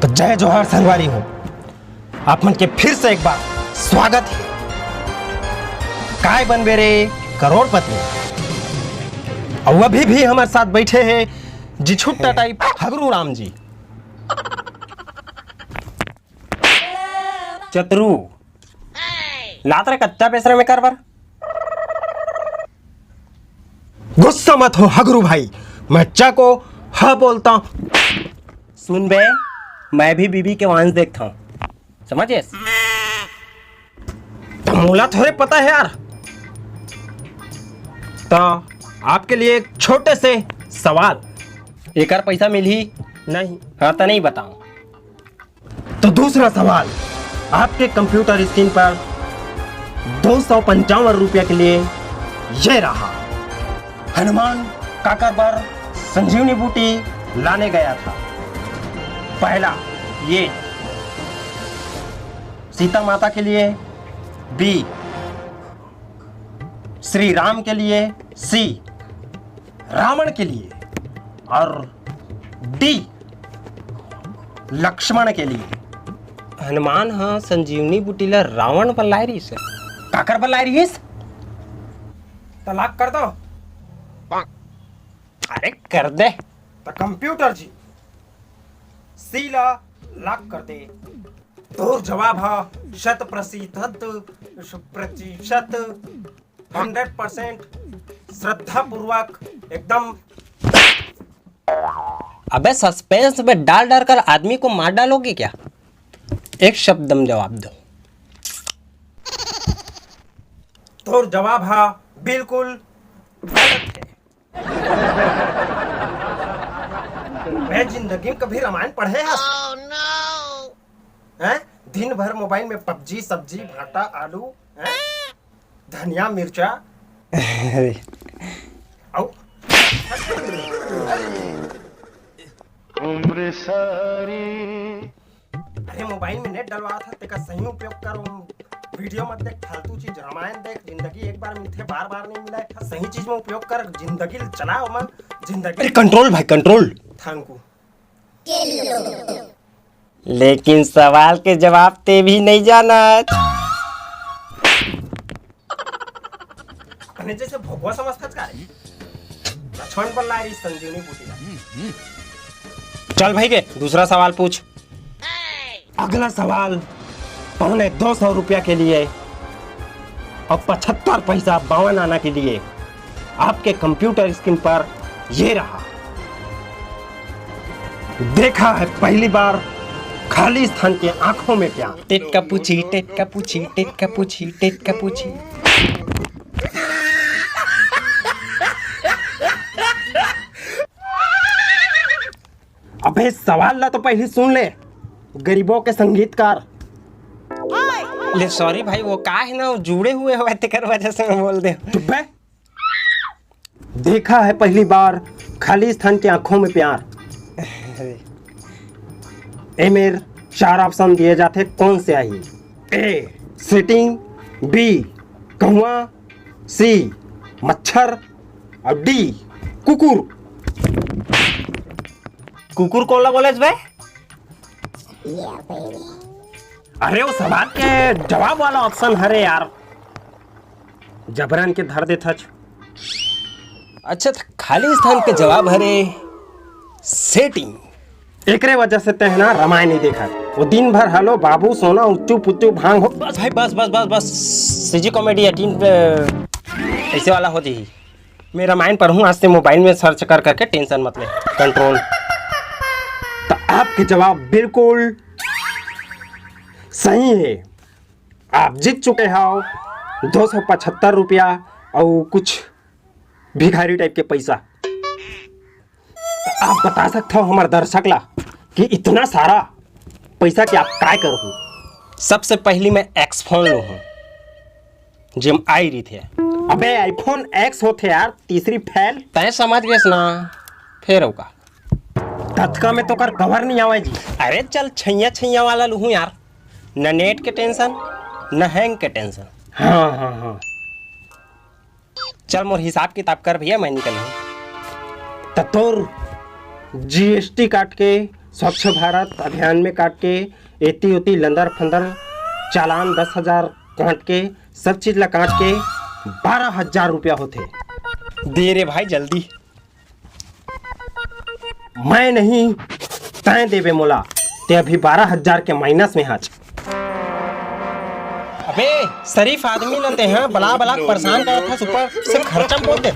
तो जय जोहार संगवारी हो, आप मन के फिर से एक बार स्वागत है। काय बनबे रे करोड़पति, और अभी भी हमारे साथ बैठे हैं जी छुट्टा टाइप हगरू राम जी। चतरू लातरे कच्चा पेसरे में करबर। गुस्सा मत हो हगरू भाई, मैं चा को हाँ बोलता हूं। सुन बे, मैं भी बीबी के वंश देखता हूं, समझे? तो मूला थोड़े पता है यार। तो आपके लिए एक छोटे से सवाल, एक पैसा मिल ही नहीं, हाँ तो नहीं बताऊं। तो दूसरा सवाल, आपके कंप्यूटर स्क्रीन पर 255 रुपया के लिए ये रहा। हनुमान काकर पर संजीवनी बूटी लाने गया था। पहला ये सीता माता के लिए, बी श्री राम के लिए, सी रावण के लिए, और डी लक्ष्मण के लिए। हनुमान हाँ संजीवनी बूटी ला रावण पर लाई रही से, काकर पर लाई रही, तलाक कर दो। अरे कर दे तो कंप्यूटर जी सीला लाख कर दे। तो जवाब है 100% श्रद्धा पूर्वक एकदम। अबे सस्पेंस में डाल डाल कर आदमी को मार डालोगे क्या? एक शब्द में जवाब दो। तो जवाब है बिल्कुल गलत है। मैं जिंदगी में कभी रामायण पढ़े हैं? हैं? दिन भर मोबाइल में पबजी, सब्जी, भाटा, आलू, हैं? धनिया, मिर्चा, उम्र सारी। अरे मोबाइल में नेट डलवा था, तेका सही उपयोग करो। वीडियो मत देख, फालतू चीज। रामायण देख, जिंदगी एक बार मिलते, बार बार नहीं मिला है। सही चीज में उपयोग कर, जिंदगी चलाओ मन जिंदगी। कंट्रोल भाई कंट्रोल। Thank you. लेकिन सवाल के जवाब ते भी नहीं जाना। अपने जैसे भगवा समझता का रे। लक्ष्मण पर लाई संजीवनी बूटी। चल भाई के दूसरा सवाल पूछ। अगला सवाल 250 रुपया के लिए और 75 पैसा 52 आना के लिए आपके कंप्यूटर स्क्रीन पर ये रहा। देखा है पहली बार खाली स्थान के आंखों में प्यार। टेट का पूछी, टेट का पूछी, टेट का पूछी, टेट का पूछी। अबे सवाल ला तो पहले सुन ले, गरीबों के संगीतकार। ले सॉरी भाई, वो का है ना, जुड़े हुए हो तेकर वजह से मैं बोल दे। चुप है। देखा है पहली बार खाली स्थान की आंखों में प्यार। ए मेर 4 ऑप्शन दिए जाते, कौन से आई? ए सिटिंग, बी कौवा, सी मच्छर, और डी कुकुर। कुकुर कौन ला बोले भाई? अरे वो सवाल के जवाब वाला ऑप्शन हरे यार, जबरन के धर दे थच। अच्छा तो खाली स्थान के जवाब हरे सेटिंग। एकरे वजह से तहना रामायण नहीं देखा। वो दिन भर हेलो बाबू सोना उच्चू पुच्चू भांग हो। बस भाई बस बस बस बस, सीजी कॉमेडी 18 ऐसे वाला होती ही। मैं रामायण पढ़ूँ आज से, मोबाइल में सर्च कर करके, टेंशन मत ले। कंट्रोल। तो आपके जवाब बिल्कुल सही है। आप जीत चुके हो 275 रुपया और कुछ भिखारी टाइप के पैसा। तो आप बता सकते हो हमारे दर्शक ला कि इतना सारा पैसा कि आप काय करो? सबसे पहली मैं एक्स फोन लू हूँ जिम आई रही थे। अबे आईफोन एक्स होते यार, तीसरी फैल। तय समझ गए ना, फिर होगा तत्का में तो कर कवर नहीं आवे जी। अरे चल छैया छैया वाला लू हूँ यार, न नेट के टेंशन न हैंग के टेंशन। हाँ हाँ हाँ, चल मोर हिसाब किताब कर भैया, मैं निकल हूँ। तोर जीएसटी काट के स्वच्छ भारत अभियान में काट के एती उती लंदर फंदर चालान 10,000 काट के सब चीज ला काट के 12,000 रुपया होते। दे रे भाई जल्दी। मैं नहीं तय देवे मोला, ते अभी 12,000 के माइनस में हाच। अबे शरीफ आदमी न ते हैं, बला बला परेशान करत था, ऊपर से खर्चा बोल दे।